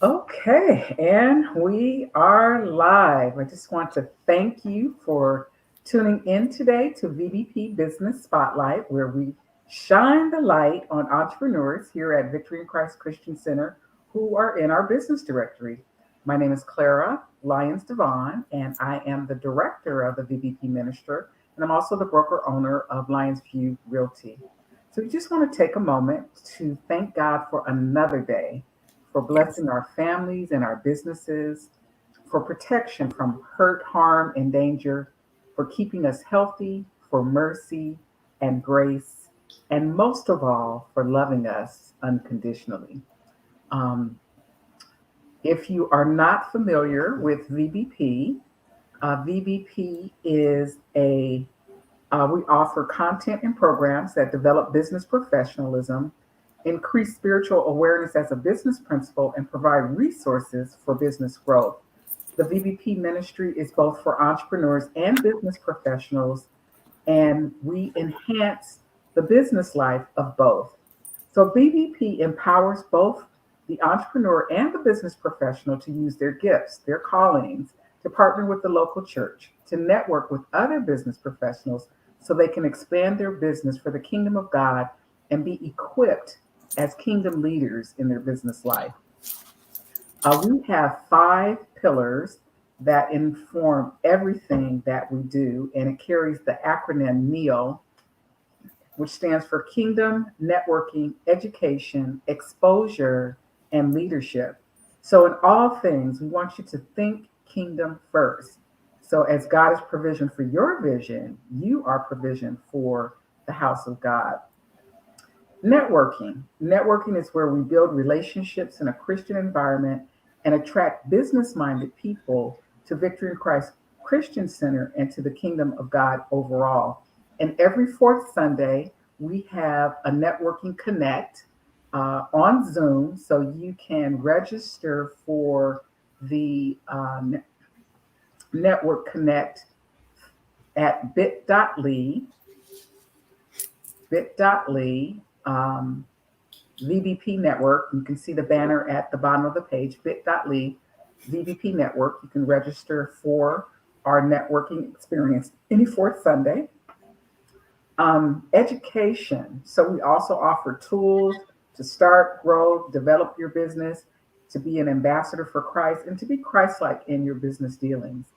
Okay, and we are live. I just want to thank you for tuning in today to VBP Business Spotlight, where we shine the light on entrepreneurs here at Victory in Christ Christian Center who are in our business directory. My name is Clara Lyons-DeVaughn, and I am the director of the VBP Minister, and I'm also the broker owner of Lions View Realty. So we just want to take a moment to thank God for another day, for Yes. blessing our families and our businesses, for protection from hurt, harm, and danger, for keeping us healthy, for mercy and grace, and most of all, for loving us unconditionally. Um, if you are not familiar with VBP, VBP is we offer content and programs that develop business professionalism, increase spiritual awareness as a business principle, and provide resources for business growth. The VBP ministry is both for entrepreneurs and business professionals, and we enhance the business life of both. So, VBP empowers both the entrepreneur and the business professional to use their gifts, their callings, to partner with the local church, to network with other business professionals so they can expand their business for the kingdom of God and be equipped as kingdom leaders in their business life. We have five pillars that inform everything that we do, and it carries the acronym NEO, which stands for Kingdom, Networking, Education, Exposure, and Leadership. So, in all things, we want you to think kingdom first. So, as God is provision for your vision, you are provision for the house of God. Networking. Networking is where we build relationships in a Christian environment and attract business minded people to Victory in Christ Christian Center and to the kingdom of God overall. And every fourth Sunday, we have a networking connect on Zoom. So you can register for the network connect at bit.ly VBP Network. You can see the banner at the bottom of the page, bit.ly VBP Network. You can register for our networking experience any fourth Sunday. Education. So we also offer tools to start, grow, develop your business, to be an ambassador for Christ, and to be Christ-like in your business dealings.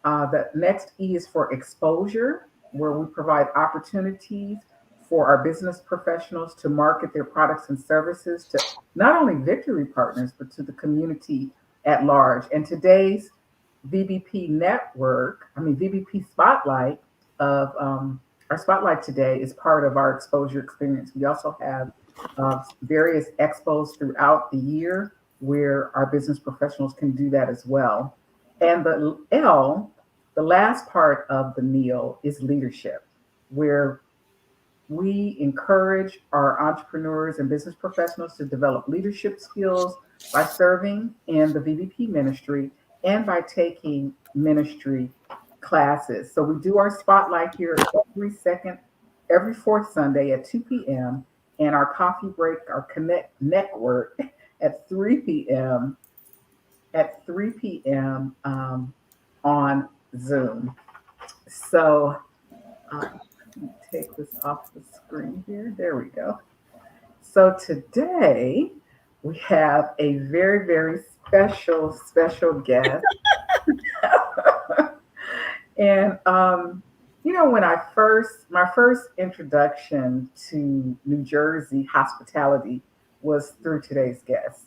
The next E is for exposure, where we provide opportunities for our business professionals to market their products and services to not only Victory partners, but to the community at large. And today's VBP network, VBP Spotlight of our Spotlight today is part of our exposure experience. We also have various expos throughout the year where our business professionals can do that as well. And the L, the last part of the meal, is leadership, where we encourage our entrepreneurs and business professionals to develop leadership skills by serving in the VBP ministry and by taking ministry classes. So we do our spotlight here every fourth Sunday at 2 p.m. and our coffee break, our connect network at 3 p.m. at 3 p.m. On Zoom. So let me take this off the screen here. There we go. So today we have a very, very special guest. And when my first introduction to New Jersey hospitality was through today's guest.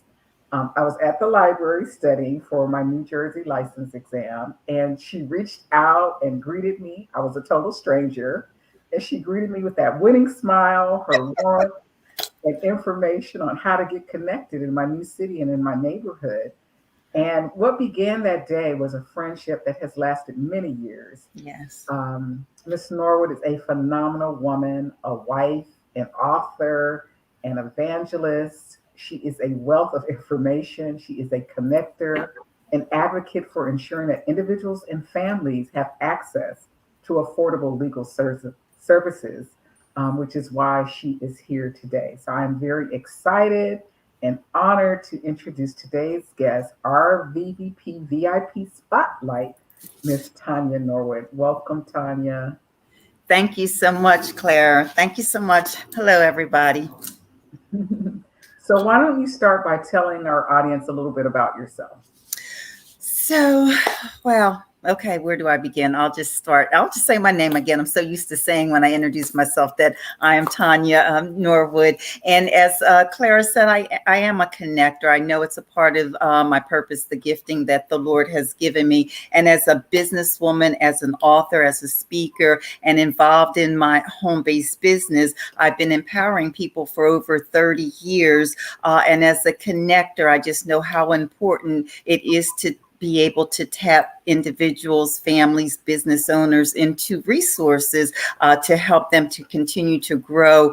I was at the library studying for my New Jersey license exam, and she reached out and greeted me. I was a total stranger, and she greeted me with that winning smile, her warmth, and information on how to get connected in my new city and in my neighborhood. And what began that day was a friendship that has lasted many years. Yes. Miss Norwood is a phenomenal woman, a wife, an author, an evangelist. She is a wealth of information. She is a connector, an advocate for ensuring that individuals and families have access to affordable legal services, which is why she is here today. So I'm very excited an honor to introduce today's guest, our VBP VIP Spotlight, Miss Tanya Norwood. Welcome, Tanya. Thank you so much, Clara. Thank you so much. Hello, everybody. So, why don't you start by telling our audience a little bit about yourself? So, well, okay, where do I begin? I'll just start. I'll just say my name again. I'm so used to saying when I introduce myself that I am Tanya Norwood. And as Clara said, I am a connector. I know it's a part of my purpose, the gifting that the Lord has given me. And as a businesswoman, as an author, as a speaker, and involved in my home-based business, I've been empowering people for over 30 years. And as a connector, I just know how important it is to be able to tap individuals, families, business owners into resources to help them to continue to grow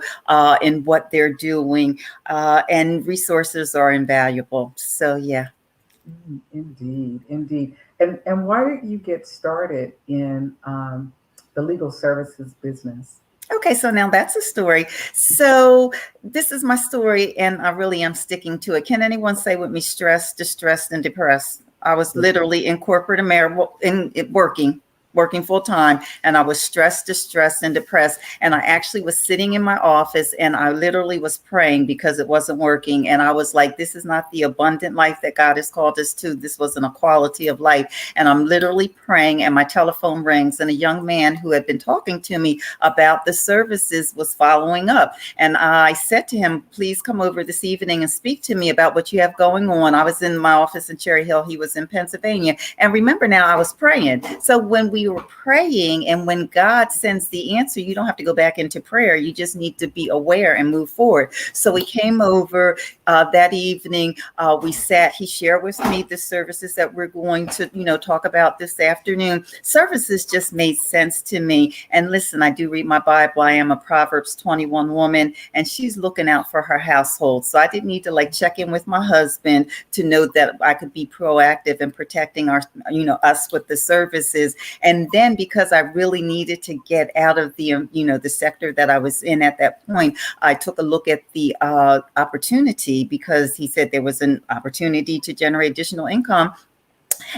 in what they're doing. And resources are invaluable. So, yeah. Indeed, indeed. And why did you get started in the legal services business? Okay, so now that's a story. So this is my story, and I really am sticking to it. Can anyone say with me stressed, distressed, and depressed? I was literally in corporate America, working full time, and I was stressed, distressed, and depressed. And I actually was sitting in my office, and I literally was praying because it wasn't working. And I was like, this is not the abundant life that God has called us to. This wasn't a quality of life. And I'm literally praying, and my telephone rings, and a young man who had been talking to me about the services was following up. And I said to him, please come over this evening and speak to me about what you have going on. I was in my office in Cherry Hill. He was in Pennsylvania. And remember now, I was praying. So when we were praying, and when God sends the answer, you don't have to go back into prayer. You just need to be aware and move forward. So we came over that evening. We sat. He shared with me the services that we're going to, talk about this afternoon. Services just made sense to me. And listen, I do read my Bible. I am a Proverbs 21 woman, and she's looking out for her household. So I didn't need to check in with my husband to know that I could be proactive in protecting us with the services. And then because I really needed to get out of the sector that I was in at that point, I took a look at the opportunity, because he said there was an opportunity to generate additional income.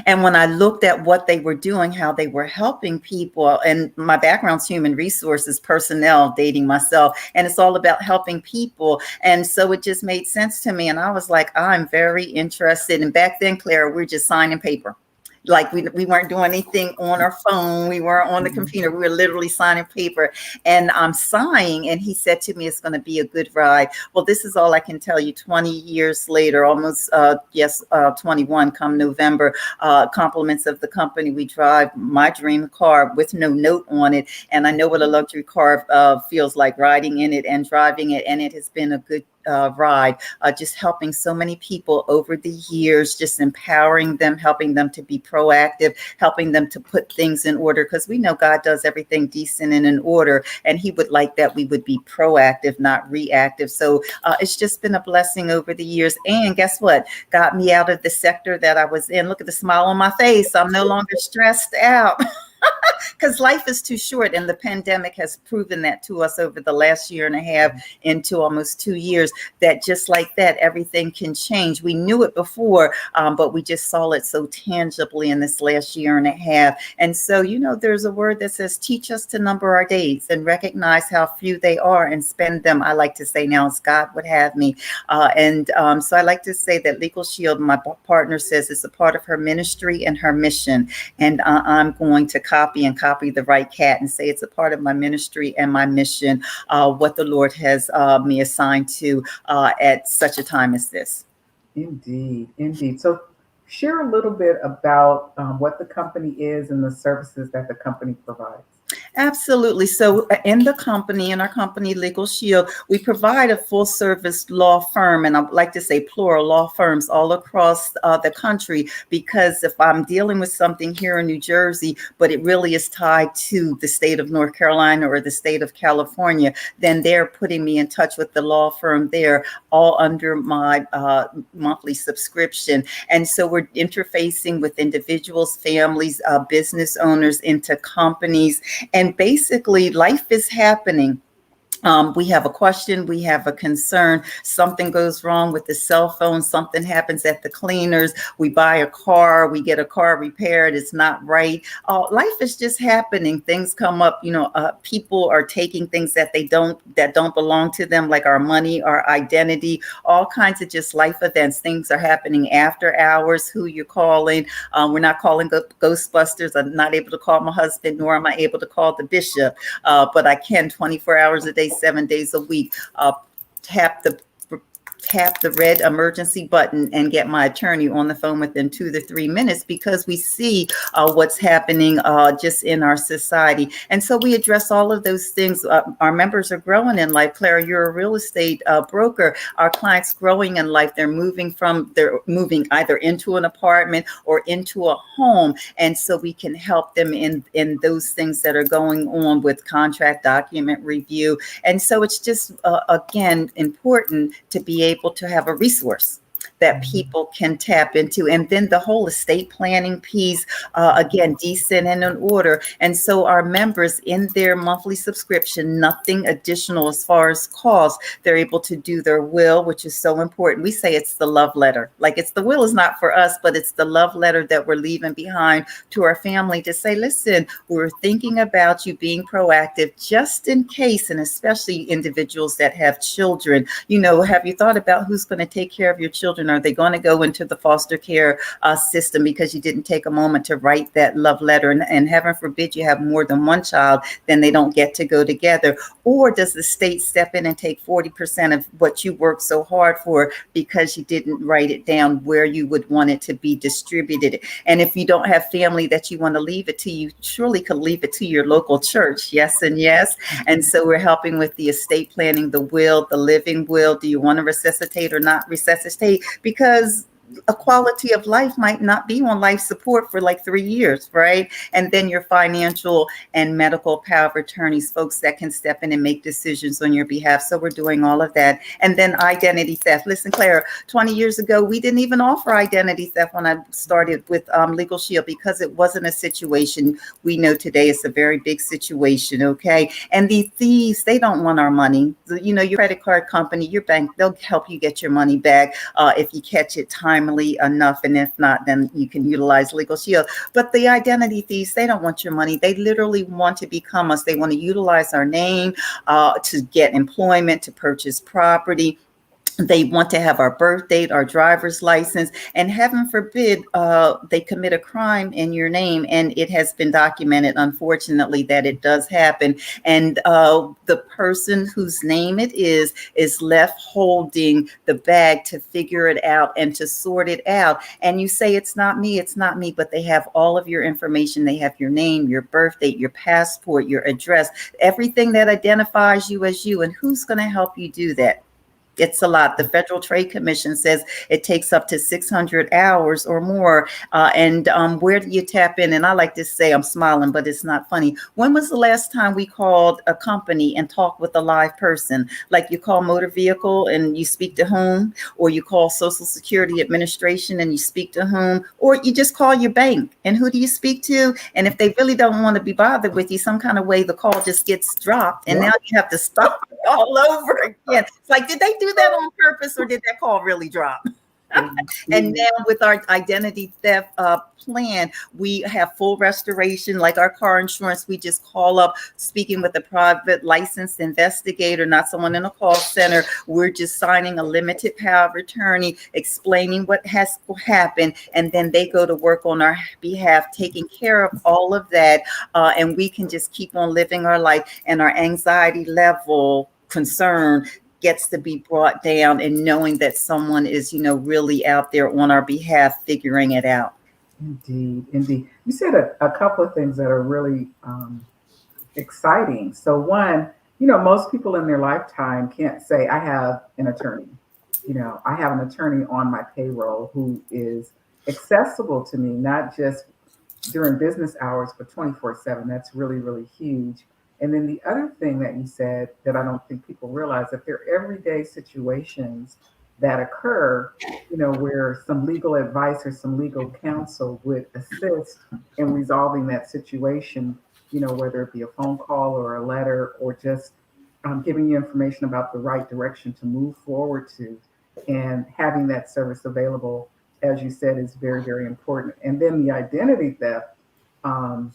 And when I looked at what they were doing, how they were helping people, and my background's human resources, personnel, dating myself, and it's all about helping people. And so it just made sense to me. And I was like, I'm very interested. And back then, Clara, we were just signing paper. We weren't doing anything on our phone. We weren't on the computer. We were literally signing paper, and I'm sighing. And he said to me, it's going to be a good ride. Well, this is all I can tell you. 20 years later, almost, 21 come November, compliments of the company. We drive my dream car with no note on it. And I know what a luxury car feels like, riding in it and driving it. And it has been a good ride, just helping so many people over the years, just empowering them, helping them to be proactive, helping them to put things in order, because we know God does everything decent and in order, and he would like that we would be proactive, not reactive. So it's just been a blessing over the years. And guess what? Got me out of the sector that I was in. Look at the smile on my face. I'm no longer stressed out. Because life is too short, and the pandemic has proven that to us over the last year and a half into almost 2 years, that just like that, everything can change. We knew it before, but we just saw it so tangibly in this last year and a half. And so, there's a word that says, teach us to number our days and recognize how few they are and spend them. I like to say now, as God would have me. So I like to say that Legalshield, my partner, says it's a part of her ministry and her mission. And I'm going to copy the right cat and say it's a part of my ministry and my mission, what the Lord has me assigned to at such a time as this. Indeed, indeed. So share a little bit about what the company is and the services that the company provides. Absolutely. So in our company, Legalshield, we provide a full service law firm, and I like to say plural law firms all across the country, because if I'm dealing with something here in New Jersey, but it really is tied to the state of North Carolina or the state of California, then they're putting me in touch with the law firm there, all under my monthly subscription. And so we're interfacing with individuals, families, business owners into companies. And basically, life is happening. We have a question, we have a concern, something goes wrong with the cell phone, something happens at the cleaners, we buy a car, we get a car repaired, it's not right. Life is just happening. Things come up, people are taking things that don't belong to them, like our money, our identity, all kinds of just life events. Things are happening after hours, who you're calling. We're not calling Ghostbusters. I'm not able to call my husband, nor am I able to call the bishop. But I can 24 hours a day, 7 days a week, tap the red emergency button and get my attorney on the phone within 2 to 3 minutes, because we see what's happening just in our society. And so we address all of those things. Our members are growing in life. Clara, you're a real estate broker. Our clients growing in life. They're moving either into an apartment or into a home. And so we can help them in those things that are going on with contract document review. And so it's just, again, important to be able to have a resource that people can tap into. And then the whole estate planning piece, again, decent and in order. And so our members, in their monthly subscription, nothing additional as far as cost, they're able to do their will, which is so important. We say it's the love letter. Like, it's the will is not for us, but it's the love letter that we're leaving behind to our family to say, listen, we're thinking about you being proactive just in case, and especially individuals that have children. Have you thought about who's going to take care of your children? Are they going to go into the foster care system because you didn't take a moment to write that love letter? And heaven forbid you have more than one child, then they don't get to go together. Or does the state step in and take 40% of what you worked so hard for because you didn't write it down where you would want it to be distributed? And if you don't have family that you want to leave it to, you surely could leave it to your local church. Yes and yes. And so we're helping with the estate planning, the will, the living will. Do you want to resuscitate or not resuscitate? Because a quality of life might not be on life support for like 3 years, right? And then your financial and medical power of attorneys, folks that can step in and make decisions on your behalf. So we're doing all of that. And then identity theft. Listen, Clara, 20 years ago, we didn't even offer identity theft when I started with Legalshield, because it wasn't a situation. We know today it's a very big situation, okay? And the thieves, they don't want our money. Your credit card company, your bank, they'll help you get your money back if you catch it timely enough, and if not, then you can utilize Legalshield. But the identity thieves, they don't want your money. They literally want to become us. They want to utilize our name to get employment, to purchase property. They want to have our birth date, our driver's license, and heaven forbid they commit a crime in your name. And it has been documented, unfortunately, that it does happen. And the person whose name it is left holding the bag to figure it out and to sort it out. And you say, it's not me, but they have all of your information. They have your name, your birth date, your passport, your address, everything that identifies you as you. And who's going to help you do that? It's a lot. The Federal Trade Commission says it takes up to 600 hours or more. And where do you tap in? And I like to say, I'm smiling, but it's not funny. When was the last time we called a company and talked with a live person? Like, you call motor vehicle and you speak to whom? Or you call Social Security Administration and you speak to whom? Or you just call your bank, and who do you speak to? And if they really don't want to be bothered with you, some kind of way the call just gets dropped, and now you have to start all over again. It's like, did they do that on purpose, or did that call really drop? And now with our identity theft plan, we have full restoration. Like our car insurance, we just call up, speaking with a private licensed investigator, not someone in a call center. We're just signing a limited power of attorney, explaining what has happened, and then they go to work on our behalf, taking care of all of that, and we can just keep on living our life, and our anxiety level, concern, gets to be brought down, and knowing that someone is, really out there on our behalf figuring it out. Indeed, indeed. You said a couple of things that are really exciting. So one, most people in their lifetime can't say, I have an attorney. I have an attorney on my payroll who is accessible to me, not just during business hours, but 24/7. That's really, really huge. And then the other thing that you said that I don't think people realize, that there are everyday situations that occur, where some legal advice or some legal counsel would assist in resolving that situation, whether it be a phone call or a letter or just giving you information about the right direction to move forward to, and having that service available, as you said, is very, very important. And then the identity theft um,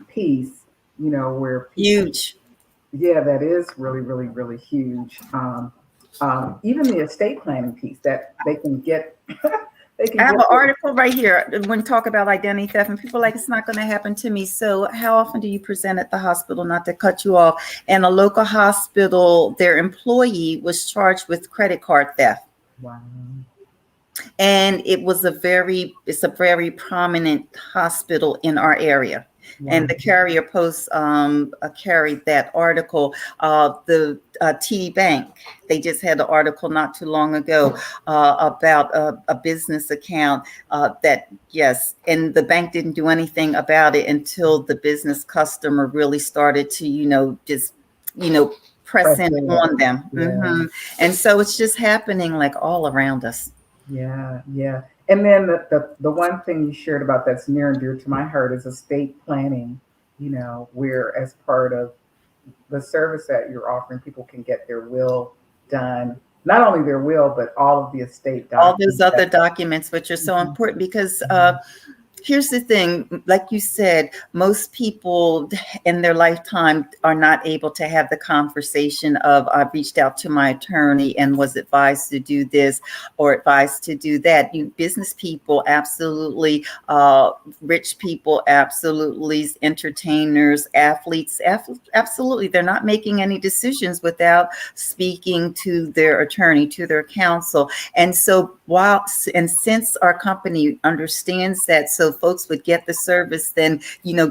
piece, where people, Huge. yeah, that is really, really, really huge. Even the estate planning piece that they can get, they I can have get an their, article right here when you talk about identity theft, and people are like, it's not going to happen to me. So, how often do you present at the hospital? Not to cut you off. And a local hospital, their employee was charged with credit card theft. wow, And it's a very prominent hospital in our area. And wow, the carrier post carried that article. The TD Bank, they just had an article not too long ago about a business account that, yes, and the bank didn't do anything about it until the business customer really started to, just, press press in in, on them. yeah. And so it's just happening like all around us. Yeah, yeah. And then the one thing you shared about that's near and dear to my heart is estate planning, where as part of the service that you're offering, people can get their will done. Not only their will, but all of the estate All those documents. other documents, which are so Mhm, important because mhm. here's the thing, like you said, most people in their lifetime are not able to have the conversation of, I've reached out to my attorney and was advised to do this or advised to do that. You business people, absolutely. Rich people, absolutely. Entertainers, athletes, absolutely. They're not making any decisions without speaking to their attorney, to their counsel. And so since our company understands that, so folks would get the service, then,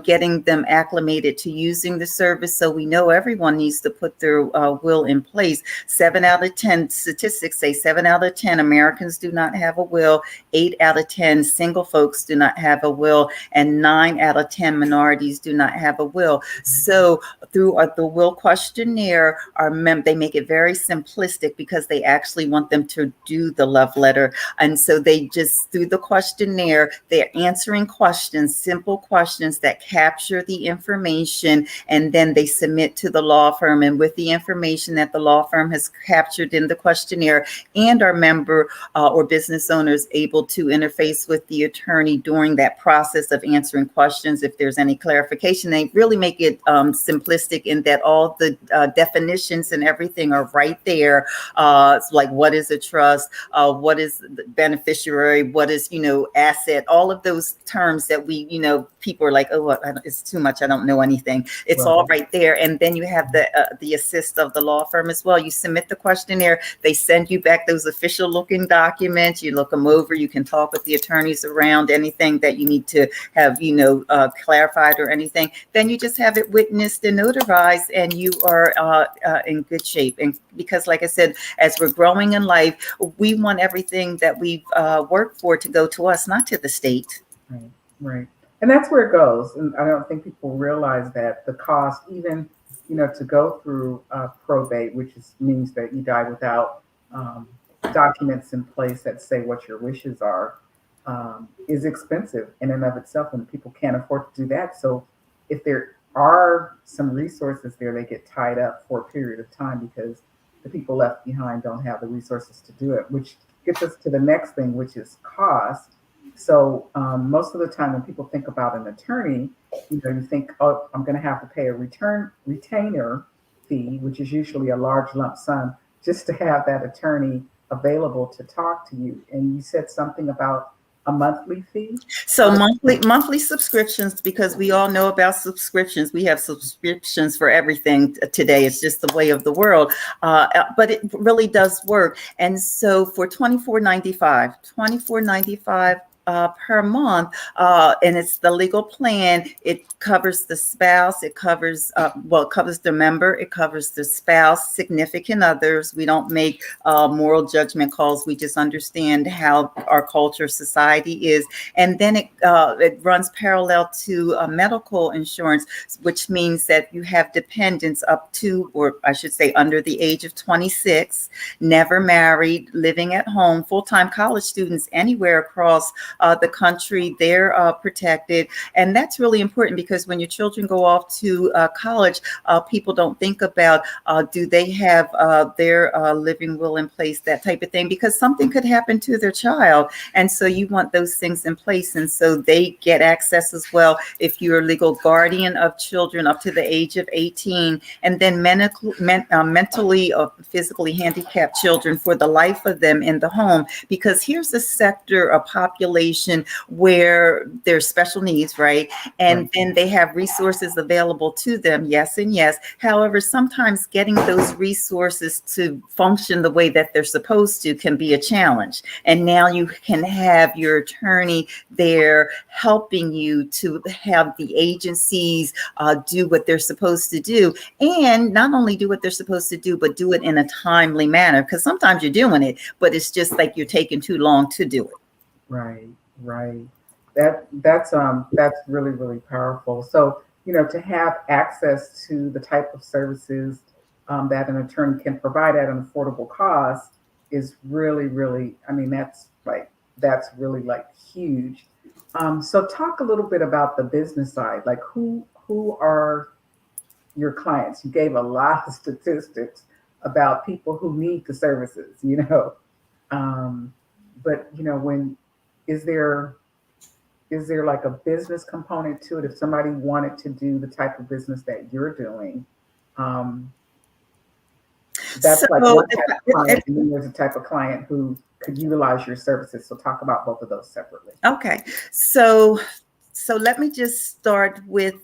getting them acclimated to using the service. So we know everyone needs to put their will in place. 7 out of 10 statistics say 7 out of 10 Americans do not have a will. 8 out of 10 single folks do not have a will, and 9 out of 10 minorities do not have a will. So through the will questionnaire, they make it very simplistic because they actually want them to do the love letter. And so they just, through the questionnaire, they're answering questions, simple questions that capture the information, and then they submit to the law firm. And with the information that the law firm has captured in the questionnaire, and our member or business owners able to interface with the attorney during that process of answering questions, if there's any clarification, they really make it simplistic in that all the definitions and everything are right there. Like, what is a trust? What is the beneficiary? What is, asset? All of those terms that we, people are like, oh, it's too much. I don't know anything. It's all Right. right there. And then you have the assist of the law firm as well. You submit the questionnaire. They send you back those official looking documents. You look them over. You can talk with the attorneys around anything that you need to have, clarified or anything. Then you just have it witnessed and notarized, and you are in good shape. And because, like I said, as we're growing in life, we want everything that we've worked for to go to us, not to the state. Right, right. And that's where it goes. And I don't think people realize that the cost, even, to go through probate, which means that you die without um, documents in place that say what your wishes are, is expensive in and of itself, and people can't afford to do that. So if there are some resources there, they get tied up for a period of time because the people left behind don't have the resources to do it, which gets us to the next thing, which is cost. So most of the time when people think about an attorney, you think, oh, I'm going to have to pay a retainer fee, which is usually a large lump sum, just to have that attorney available to talk to you. And you said something about a monthly fee. So monthly subscriptions, because we all know about subscriptions. We have subscriptions for everything today. It's just the way of the world. But it really does work. And so for $24.95 per month, and it's the legal plan. It covers the spouse. It covers it covers the member. It covers the spouse, significant others. We don't make moral judgment calls. We just understand how our culture, society is. And then it runs parallel to medical insurance, which means that you have dependents up to, or I should say, under the age of 26, never married, living at home, full-time college students anywhere across the country, they're protected. And that's really important because when your children go off to college, people don't think about do they have their living will in place, that type of thing, because something could happen to their child. And so you want those things in place. And so they get access as well if you're a legal guardian of children up to the age of 18, and then mentally or physically handicapped children for the life of them in the home. Because here's a sector of population where there's special needs, right? And then they have resources available to them, yes and yes. However, sometimes getting those resources to function the way that they're supposed to can be a challenge. And now you can have your attorney there helping you to have the agencies do what they're supposed to do, and not only do what they're supposed to do, but do it in a timely manner. Because sometimes you're doing it, but it's just like you're taking too long to do it. Right. That's really, really powerful. So, to have access to the type of services that an attorney can provide at an affordable cost is really, really, that's really like huge. So talk a little bit about the business side. Like who are your clients? You gave a lot of statistics about people who need the services, but when is there like a business component to it? If somebody wanted to do the type of business that you're doing, that's like one type of client, and then there's a type of client who could utilize your services. So talk about both of those separately. Okay, so let me just start with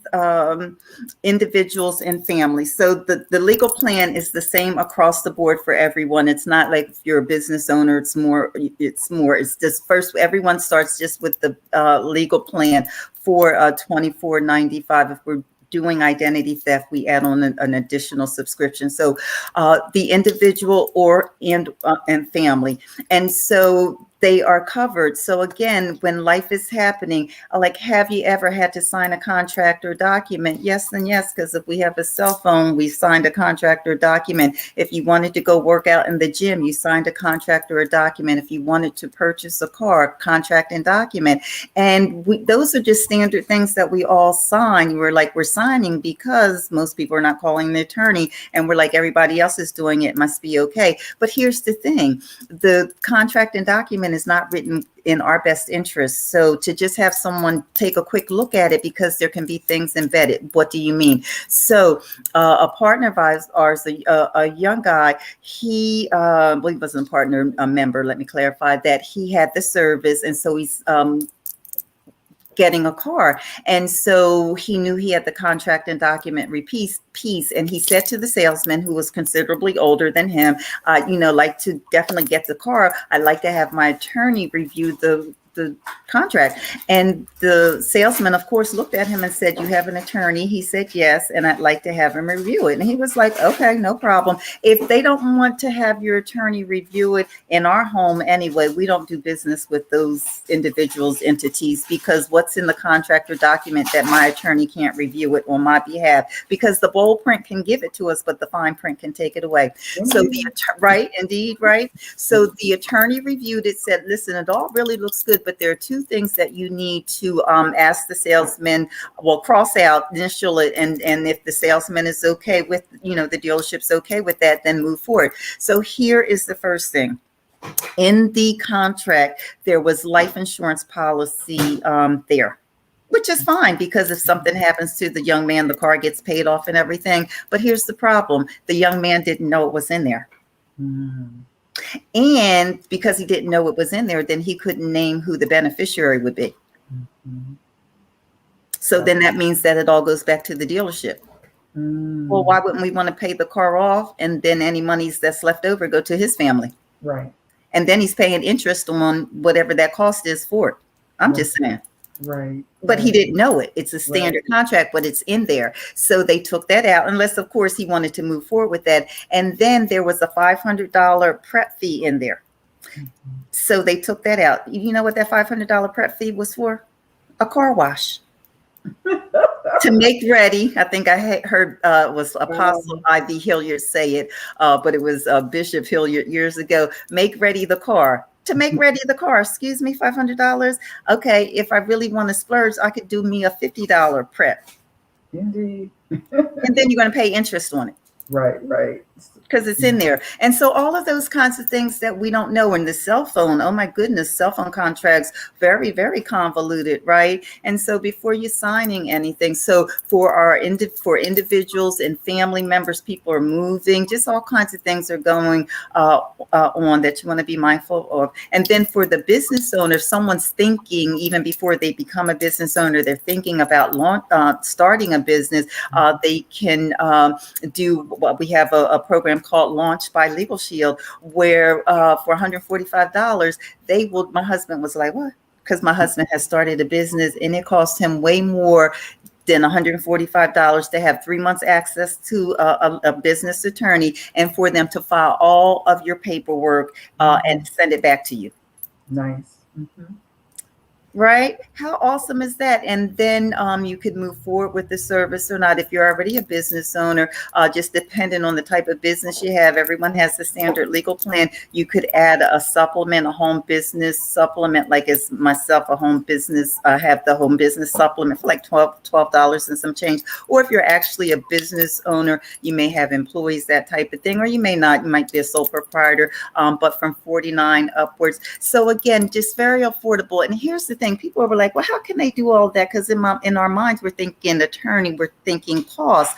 individuals and families. So the legal plan is the same across the board for everyone. It's not like if you're a business owner, it's just first, everyone starts just with the legal plan for $24.95. If we're doing identity theft, we add on an additional subscription. So the individual and family. And so they are covered. So again, when life is happening, like, have you ever had to sign a contract or document? Yes and yes, because if we have a cell phone, we signed a contract or document. If you wanted to go work out in the gym, you signed a contract or a document. If you wanted to purchase a car, contract and document. And those are just standard things that we all sign. We're signing because most people are not calling the attorney, and we're like, everybody else is doing it, must be okay. But here's the thing, the contract and document is not written in our best interest. So to just have someone take a quick look at it, because there can be things embedded. What do you mean? So a partner of ours, a young guy, he wasn't a partner, a member, let me clarify that. He had the service, and so he's getting a car. And so he knew he had the contract and document piece. And he said to the salesman, who was considerably older than him, like to definitely get the car, I'd like to have my attorney review the contract. And the salesman, of course, looked at him and said, you have an attorney? He said, yes, and I'd like to have him review it. And he was like, okay, no problem. If they don't want to have your attorney review it in our home anyway, we don't do business with those individuals, entities, because what's in the contract or document that my attorney can't review it on my behalf? Because the bold print can give it to us, but the fine print can take it away. Mm-hmm. So right. So the attorney reviewed it, said, listen, it all really looks good, but there are two things that you need to ask the salesman. Well, cross out, initial it, and if the salesman is okay with, the dealership's okay with that, then move forward. So here is the first thing. In the contract, there was life insurance policy there, which is fine, because if something happens to the young man, the car gets paid off and everything. But here's the problem. The young man didn't know it was in there. Mm. And because he didn't know it was in there, then he couldn't name who the beneficiary would be. Mm-hmm. So then that means that it all goes back to the dealership. Mm. Well, why wouldn't we want to pay the car off, and then any monies that's left over go to his family? Right. And then he's paying interest on whatever that cost is for it. I'm just saying. Right. But he didn't know it. It's a standard contract, but it's in there. So they took that out, unless, of course, he wanted to move forward with that. And then there was a $500 prep fee in there. Mm-hmm. So they took that out. You know what that $500 prep fee was for? A car wash. To make ready. I think I heard was Apostle I.V. Hilliard say it, but it was Bishop Hilliard years ago. Make ready the car. to make ready the car. Excuse me, $500. Okay, if I really want to splurge, I could do me a $50 prep. Indeed. And then you're going to pay interest on it. Right. Because it's in there. And so all of those kinds of things that we don't know. And the cell phone, oh my goodness, cell phone contracts, very, very convoluted, right? And so before you're signing anything, so for individuals and family members, people are moving, just all kinds of things are going on that you want to be mindful of. And then for the business owner, someone's thinking, even before they become a business owner, they're thinking about starting a business. They can do what we have a program called Launch by Legalshield, where for $145, my husband was like, what? Because my husband has started a business and it cost him way more than $145 to have 3 months access to a business attorney and for them to file all of your paperwork and send it back to you. Nice. Mm-hmm. Right? How awesome is that? And then you could move forward with the service or not. If you're already a business owner, just depending on the type of business you have, everyone has the standard legal plan. You could add a supplement, a home business supplement, like as myself, a home business. I have the home business supplement for like $12 and some change. Or if you're actually a business owner, you may have employees, that type of thing, or you may not. You might be a sole proprietor, but from $49 upwards. So again, just very affordable. And here's the thing. People were like, well, how can they do all that? Because in our minds, we're thinking attorney, we're thinking cost.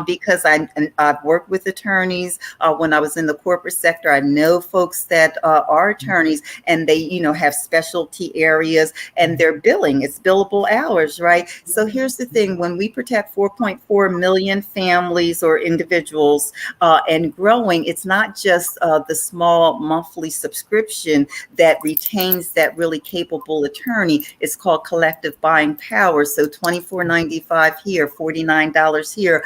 Because I've worked with attorneys when I was in the corporate sector. I know folks that are attorneys, and they, have specialty areas, and their billing, it's billable hours, right? So here's the thing: when we protect 4.4 million families or individuals and growing, it's not just the small monthly subscription that retains that really capable attorney. It's called collective buying power. So $24.95 here, $49 here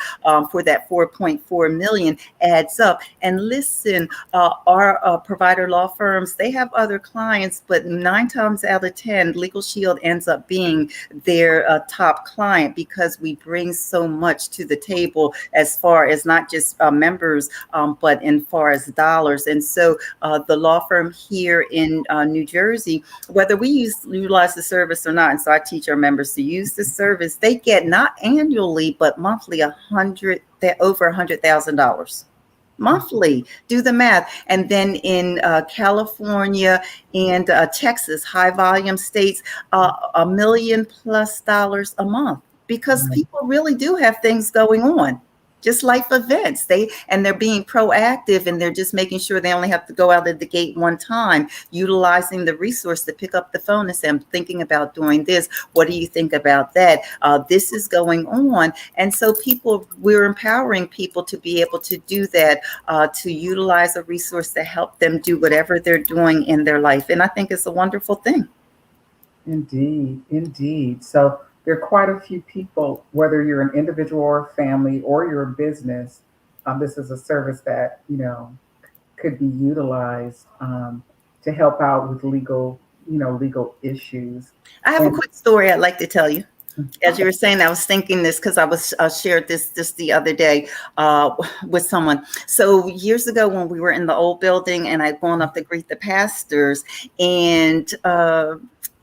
for that 4.4 million adds up. And listen, our provider law firms, they have other clients, but 9 times out of 10, Legalshield ends up being their top client because we bring so much to the table as far as not just members, but in far as dollars. And so the law firm here in New Jersey, whether we utilize the service or not, and so I teach our members to use the service, they get not annually but monthly over $100,000 monthly. Do the math. And then in California and Texas, high volume states, $1 million+ a month, because people really do have things going on. Just life events. They're being proactive, and they're just making sure they only have to go out of the gate one time, utilizing the resource to pick up the phone and say, I'm thinking about doing this. What do you think about that? This is going on. And so we're empowering people to be able to do that, to utilize a resource to help them do whatever they're doing in their life. And I think it's a wonderful thing. Indeed. So there are quite a few people, whether you're an individual or family or you're a business, this is a service that, could be utilized to help out with legal issues. I have a quick story I'd like to tell you. As you were saying, I was thinking this because I shared this the other day with someone. So years ago when we were in the old building and I'd gone up to greet the pastors, and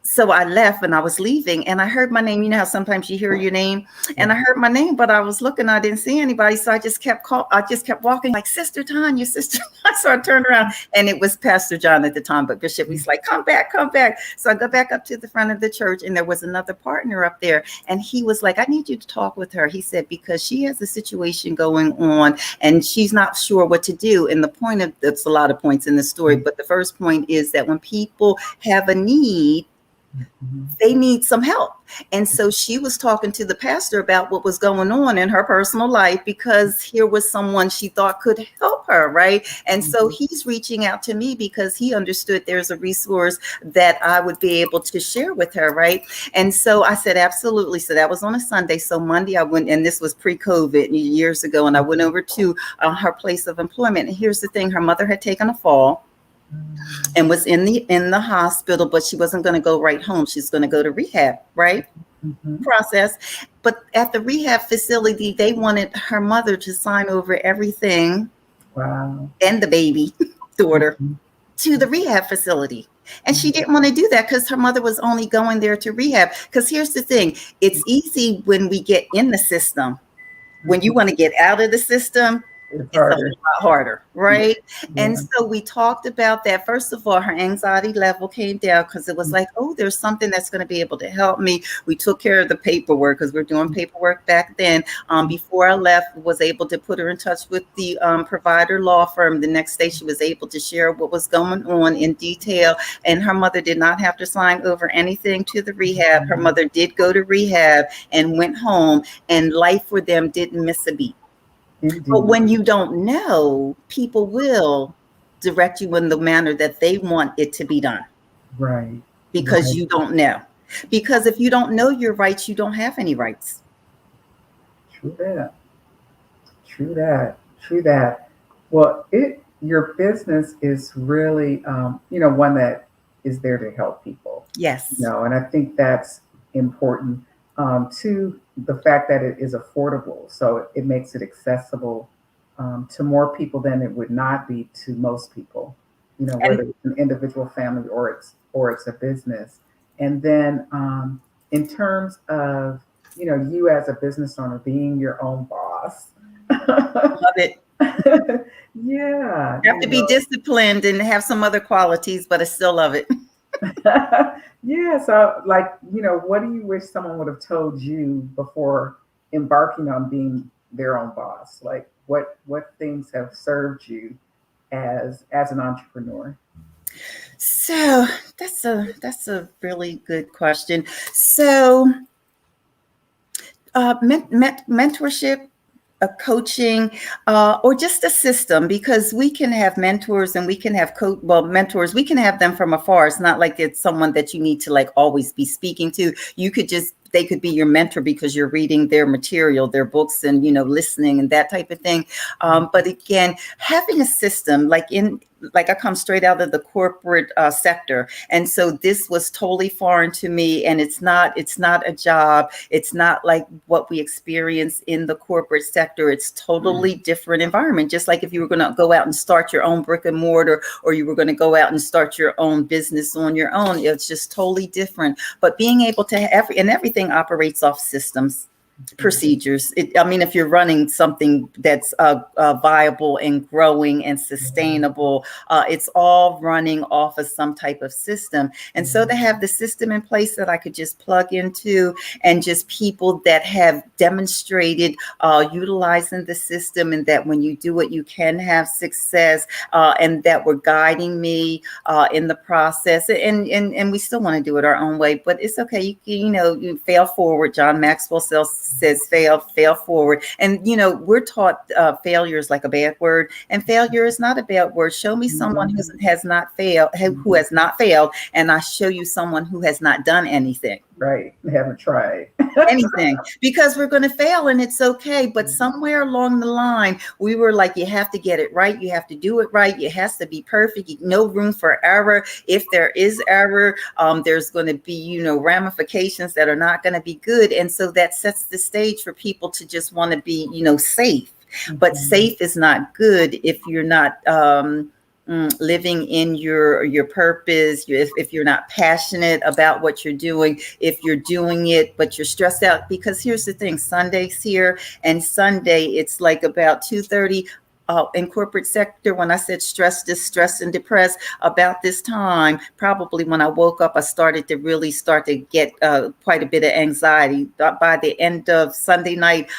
so I left and I was leaving and I heard my name. You know how sometimes you hear your name, and I heard my name, but I was looking, I didn't see anybody. So I just kept walking like, Sister Tanya, Sister. So I turned around and it was Pastor John at the time, but Bishop, he's like, come back. So I go back up to the front of the church, and there was another partner up there. And he was like, I need you to talk with her. He said, because she has a situation going on and she's not sure what to do. And the point of, that's a lot of points in the story, but the first point is that when people have a need, they need some help. And so she was talking to the pastor about what was going on in her personal life, because here was someone she thought could help her, right? And so he's reaching out to me because he understood there's a resource that I would be able to share with her, right? And so I said, absolutely. So that was on a Sunday. So Monday I went, and this was pre-COVID years ago, and I went over to her place of employment. And here's the thing, her mother had taken a fall and was in the hospital, but she wasn't going to go right home. She's going to go to rehab, right? Process. But at the rehab facility, they wanted her mother to sign over everything. Wow. And the baby daughter to the rehab facility. And she didn't want to do that because her mother was only going there to rehab. Because here's the thing, it's easy when we get in the system. When you want to get out of the system, It's it's a harder. lot harder, Yeah. right? Yeah. And so we talked about that. First of all, her anxiety level came down because it was like, oh, there's something that's going to be able to help me. We took care of the paperwork because we're doing paperwork back then. Before I left, was able to put her in touch with the provider law firm. The next day, she was able to share what was going on in detail. And her mother did not have to sign over anything to the rehab. Her mother did go to rehab and went home, and life for them didn't miss a beat. Indeed. But when you don't know, people will direct you in the manner that they want it to be done. Right. Because Right. you don't know. Because if you don't know your rights, you don't have any rights. True that. True that. True that. Well, your business is really, one that is there to help people. Yes. And I think that's important, to the fact that it is affordable. So it makes it accessible, to more people than it would not be to most people. And Whether it's an individual family or it's a business. And then, in terms of you as a business owner being your own boss. love it. Yeah. You have to be disciplined and have some other qualities, but I still love it. Yeah. So, what do you wish someone would have told you before embarking on being their own boss? Like, what things have served you as an entrepreneur? So that's a really good question. So mentorship, a coaching, or just a system, because we can have mentors and we can have mentors, we can have them from afar. It's not like it's someone that you need to like always be speaking to. They could be your mentor because you're reading their material, their books, and listening and that type of thing. But again, having a system, like I come straight out of the corporate sector, and so this was totally foreign to me. And it's not a job. It's not like what we experience in the corporate sector. It's totally different environment. Just like if you were going to go out and start your own brick and mortar, or you were going to go out and start your own business on your own, it's just totally different. But being able to everything operates off systems, procedures. If you're running something that's viable and growing and sustainable, it's all running off of some type of system. And so to have the system in place that I could just plug into, and just people that have demonstrated utilizing the system, and that when you do it, you can have success, and that were guiding me in the process. And we still want to do it our own way, but it's okay. You fail forward. John Maxwell says fail forward. And we're taught failure is like a bad word, and failure is not a bad word. Show me someone who has not failed, and I show you someone who has not done anything. Right. They haven't tried anything, because we're going to fail, and it's okay. But somewhere along the line, we were like, you have to get it right. You have to do it right. It has to be perfect. No room for error. If there is error, there's going to be, ramifications that are not going to be good. And so that sets the stage for people to just want to be, safe. But safe is not good if you're not living in your purpose, if you're not passionate about what you're doing, if you're doing it but you're stressed out. Because here's the thing, Sunday's here, and Sunday it's like about 2:30 in corporate sector. When I said stressed, distressed, and depressed, about this time, probably when I woke up, I started to get quite a bit of anxiety. By the end of Sunday night,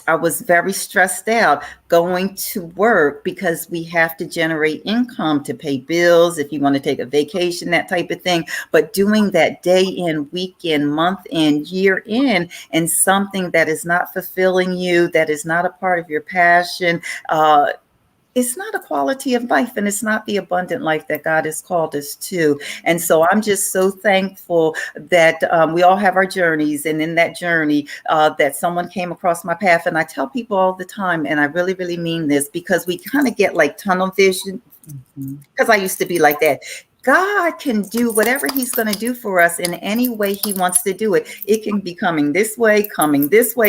I was very stressed out going to work, because we have to generate income to pay bills, if you want to take a vacation, that type of thing. But doing that day in, week in, month in, year in, and something that is not fulfilling you, that is not a part of your passion, it's not a quality of life, and it's not the abundant life that God has called us to. And so I'm just so thankful that we all have our journeys, and in that journey that someone came across my path. And I tell people all the time, and I really, really mean this, because we kind of get like tunnel vision, because I used to be like that. God can do whatever he's going to do for us in any way he wants to do it. It can be coming this way,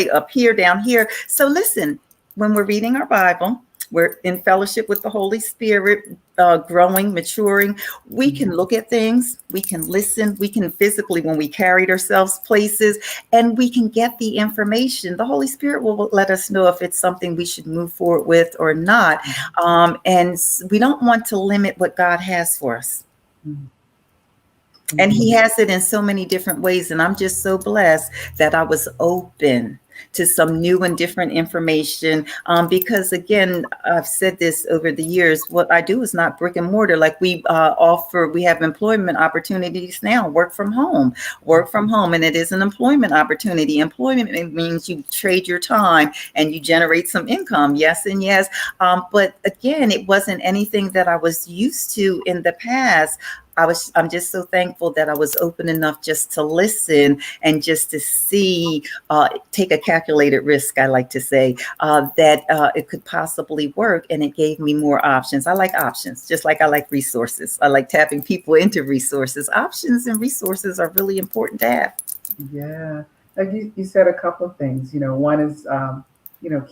up here, down here. So listen, when we're reading our Bible, we're in fellowship with the Holy Spirit, growing, maturing. We can look at things, we can listen, we can physically, when we carried ourselves places, and we can get the information. The Holy Spirit will let us know if it's something we should move forward with or not. And we don't want to limit what God has for us. And he has it in so many different ways. And I'm just so blessed that I was open to some new and different information. Because again, I've said this over the years, what I do is not brick and mortar. Like we have employment opportunities now, work from home. And it is an employment opportunity. Employment means you trade your time and you generate some income. Yes and yes. But again, it wasn't anything that I was used to in the past. I'm just so thankful that I was open enough just to listen and just to see, take a calculated risk, I like to say, that it could possibly work. And it gave me more options. I like options, just like I like resources. I like tapping people into resources. Options and resources are really important to have. Yeah. Like you said a couple of things. One is,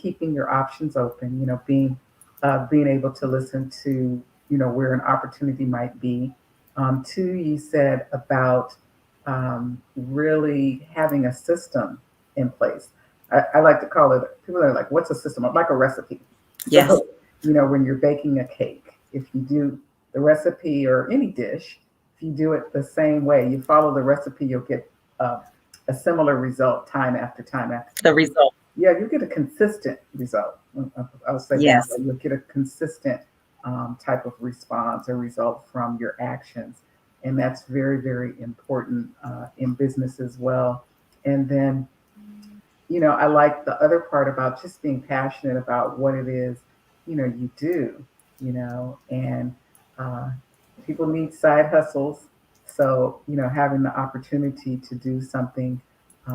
keeping your options open, being able to listen to, where an opportunity might be. Two, you said about really having a system in place. I like to call it, people are like, what's a system? Like a recipe. Yes. So, when you're baking a cake, if you do the recipe or any dish, if you do it the same way, you follow the recipe, you'll get a similar result time after time after time. The result. Yeah, you get a consistent result. I would say yes. That you'll get a consistent type of response or result from your actions. And that's very, very important in business as well. And then, I like the other part about just being passionate about what it is, you do, and people need side hustles. So, having the opportunity to do something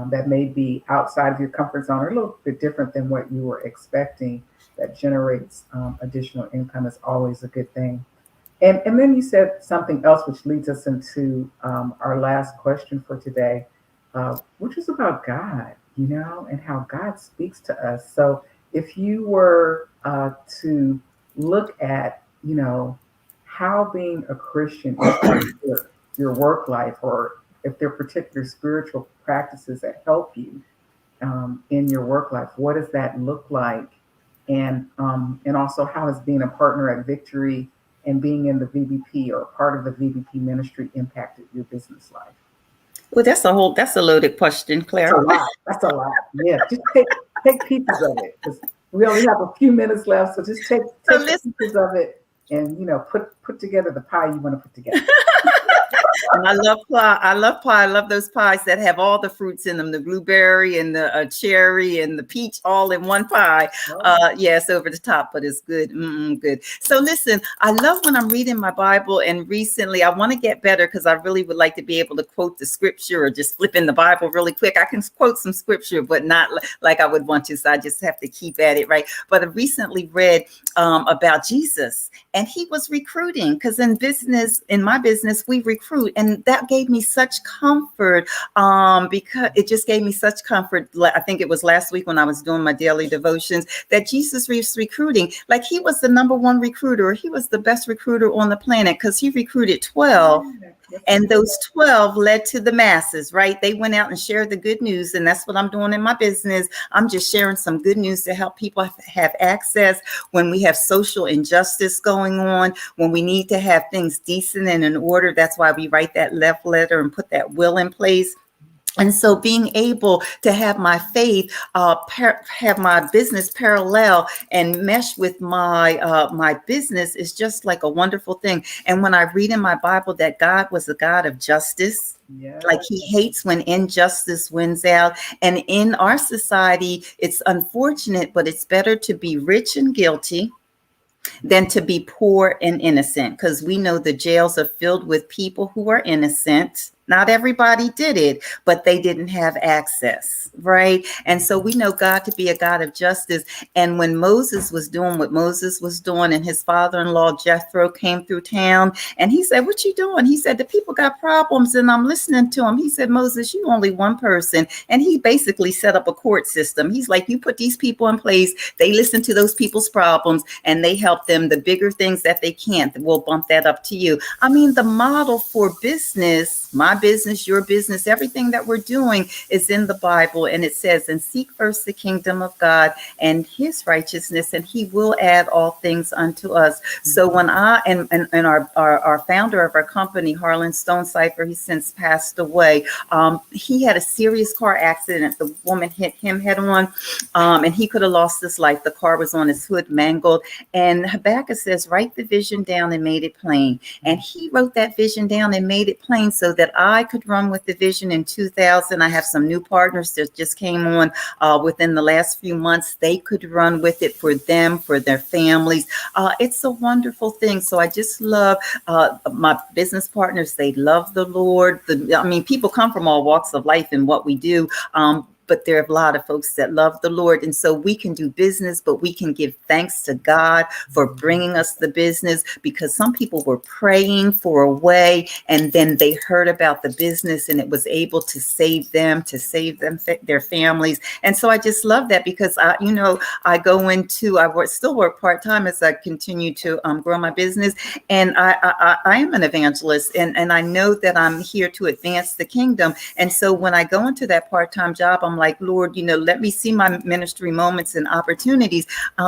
that may be outside of your comfort zone or a little bit different than what you were expecting that generates additional income is always a good thing. And then you said something else, which leads us into our last question for today, which is about God, and how God speaks to us. So if you were to look at, how being a Christian impacts your work life, or if there are particular spiritual practices that help you in your work life, what does that look like? And also, how has being a partner at Victory and being in the VBP or part of the VBP ministry impacted your business life? Well, that's a loaded question, Clara. That's a lot. Yeah, just take pieces of it, because we only have a few minutes left. So just take pieces of it and put together the pie you want to put together. And I love pie. I love those pies that have all the fruits in them, the blueberry and the cherry and the peach all in one pie. Yes, over the top, but it's good. Good. So listen, I love when I'm reading my Bible, and recently I want to get better because I really would like to be able to quote the scripture or just flip in the Bible really quick. I can quote some scripture, but not like I would want to. So I just have to keep at it, right? But I recently read about Jesus, and he was recruiting, because in my business, we recruit. And that gave me such comfort because it just gave me such comfort. I think it was last week when I was doing my daily devotions that Jesus was recruiting. Like he was the number one recruiter. He was the best recruiter on the planet because he recruited 12. And those 12 led to the masses, right? They went out and shared the good news. And that's what I'm doing in my business. I'm just sharing some good news to help people have access when we have social injustice going on, when we need to have things decent and in order. That's why we write that love letter and put that will in place. And so being able to have my faith, have my business parallel and mesh with my business is just like a wonderful thing. And when I read in my Bible that God was a God of justice, like he hates when injustice wins out. And in our society, it's unfortunate, but it's better to be rich and guilty than to be poor and innocent, because we know the jails are filled with people who are innocent. Not everybody did it, but they didn't have access, right? And so we know God to be a God of justice. And when Moses was doing what Moses was doing, and his father-in-law Jethro came through town, and he said, "What you doing?" He said, "The people got problems, and I'm listening to them." He said, "Moses, you only one person." And he basically set up a court system. He's like, "You put these people in place, they listen to those people's problems, and they help them. The bigger things that they can't, we'll bump that up to you." I mean, the model for business, my business, your business, everything that we're doing is in the Bible. And it says, "And seek first the kingdom of God and his righteousness, and he will add all things unto us." So when I, and our founder of our company, Harlan Stone Cipher, he since passed away. He had a serious car accident. The woman hit him head on, and he could have lost his life. The car was on his hood, mangled. And Habakkuk says, "Write the vision down and made it plain." And he wrote that vision down and made it plain so that I could run with the vision in 2000. I have some new partners that just came on within the last few months. They could run with it for them, for their families. It's a wonderful thing. So I just love my business partners. They love the Lord. People come from all walks of life in what we do. But there are a lot of folks that love the Lord. And so we can do business, but we can give thanks to God for bringing us the business, because some people were praying for a way, and then they heard about the business and it was able to save them, their families. And so I just love that, because I still work part-time as I continue to grow my business. And I am an evangelist, and I know that I'm here to advance the kingdom. And so when I go into that part-time job, I'm like, "Lord, let me see my ministry moments and opportunities."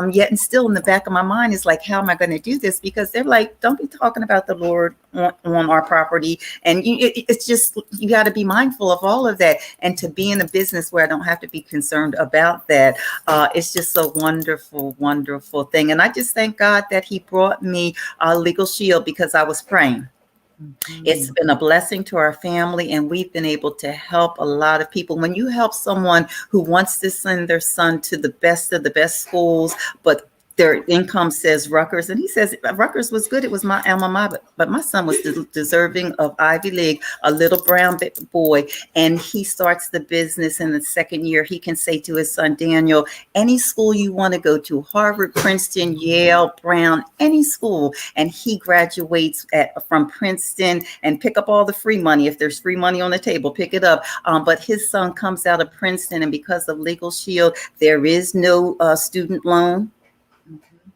Yet and still in the back of my mind is like, how am I going to do this? Because they're like, "Don't be talking about the Lord on our property." And it's just, you got to be mindful of all of that. And to be in a business where I don't have to be concerned about that, it's just a wonderful, wonderful thing. And I just thank God that he brought me Legalshield, because I was praying. It's been a blessing to our family, and we've been able to help a lot of people. When you help someone who wants to send their son to the best of the best schools, but their income says Rutgers, and he says Rutgers was good, it was my alma mater, but my son was deserving of Ivy League, a little brown boy, and he starts the business in the second year. He can say to his son, "Daniel, any school you want to go to, Harvard, Princeton, Yale, Brown, any school," and he graduates from Princeton, and pick up all the free money. If there's free money on the table, pick it up. But his son comes out of Princeton, and because of Legalshield, there is no student loan.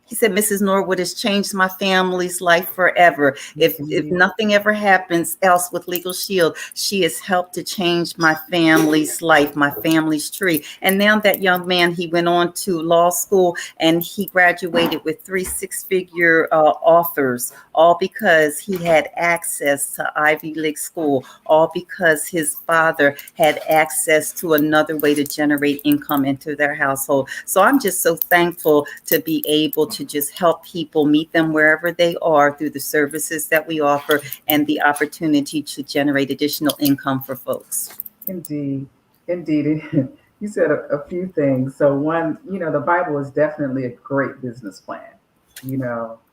He said, "Mrs. Norwood has changed my family's life forever. If nothing ever happens else with Legalshield, she has helped to change my family's life, my family's tree." And now that young man, he went on to law school, and he graduated with 3 six-figure offers, all because he had access to Ivy League school, all because his father had access to another way to generate income into their household. So I'm just so thankful to be able to just help people, meet them wherever they are through the services that we offer, and the opportunity to generate additional income for folks. Indeed. You said a few things. So one, the Bible is definitely a great business plan.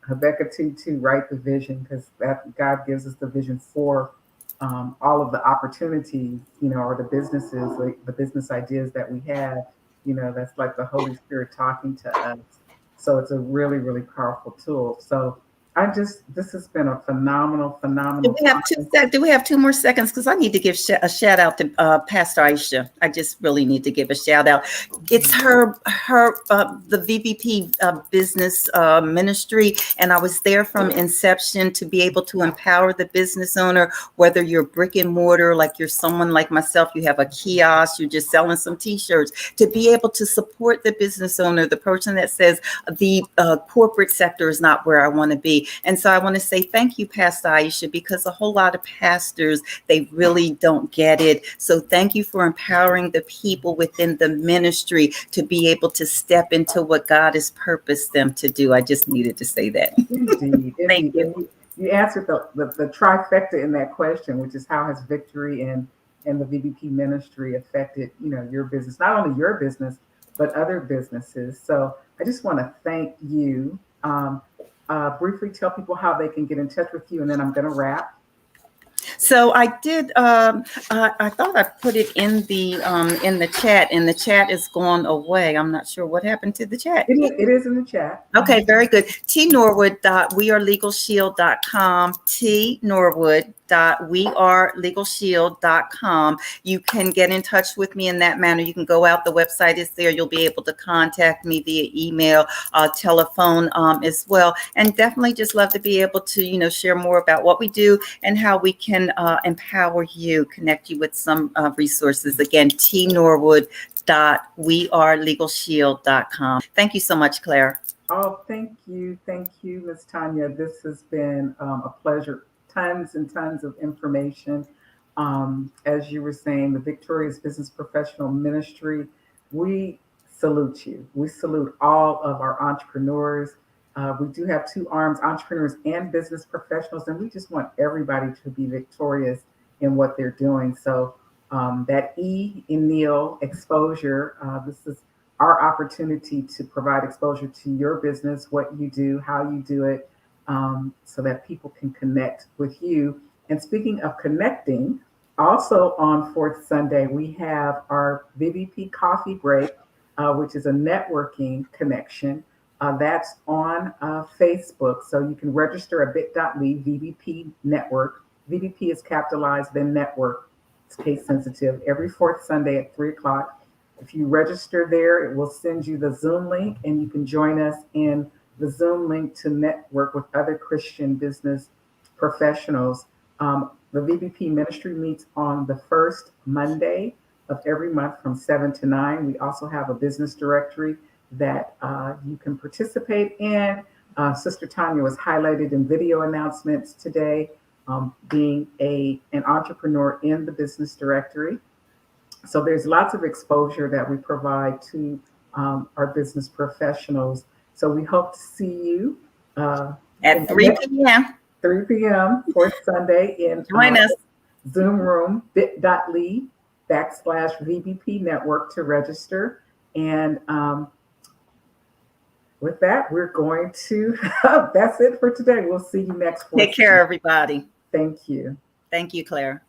Habakkuk 2:2, write the vision, because that God gives us the vision for all of the opportunities, or the businesses, like the business ideas that we have. That's like the Holy Spirit talking to us. So it's a really, really powerful tool. So this has been a phenomenal Do we have time. do we have 2 more seconds? Because I need to give a shout out to Pastor Aisha. I just really need to give a shout out. It's her the VBP business ministry, and I was there from inception to be able to empower the business owner, whether you're brick and mortar, like you're someone like myself, you have a kiosk, you're just selling some T-shirts, to be able to support the business owner, the person that says the corporate sector is not where I want to be. And so I want to say thank you, Pastor Aisha, because a whole lot of pastors, they really don't get it. So thank you for empowering the people within the ministry to be able to step into what God has purposed them to do. I just needed to say that. Indeed. Thank you. And you answered the trifecta in that question, which is how has victory and the VBP ministry affected, your business, not only your business, but other businesses. So I just want to thank you. Briefly tell people how they can get in touch with you, and then I'm going to wrap. So I did. I thought I put it in the chat, and the chat is gone away. I'm not sure what happened to the chat. It is in the chat. Okay, very good. tnorwood.wearelegalshield.com. tnorwood.wearelegalshield.com. You can get in touch with me in that manner. You can go out. The website is there. You'll be able to contact me via email, telephone as well. And definitely just love to be able to, share more about what we do and how we can empower you, connect you with some resources. Again, tnorwood.wearelegalshield.com. Thank you so much, Clara. Oh, thank you. Thank you, Ms. Tanya. This has been a pleasure. Tons and tons of information. As you were saying, the Victorious Business Professional Ministry, we salute you. We salute all of our entrepreneurs. We do have two arms, entrepreneurs and business professionals, and we just want everybody to be victorious in what they're doing. So that E in Neil, exposure, this is our opportunity to provide exposure to your business, what you do, how you do it, so that people can connect with you. And speaking of connecting, also on fourth Sunday, we have our VBP Coffee Break, which is a networking connection. That's on Facebook. So you can register at bit.ly VBP Network. VBP is capitalized, then network. It's case sensitive. Every fourth Sunday at 3 o'clock. If you register there, it will send you the Zoom link, and you can join us in the Zoom link to network with other Christian business professionals. The VBP ministry meets on the first Monday of every month from 7 to 9. We also have a business directory that you can participate in. Sister Tanya was highlighted in video announcements today, being an entrepreneur in the business directory. So there's lots of exposure that we provide to our business professionals. So we hope to see you At 3 p.m. 3 p.m. fourth Sunday in Join us. Zoom room, bit.ly/VBP Network to register. And with that, we're going to, that's it for today. We'll see you next week. Take care, everybody. Thank you. Thank you, Clara.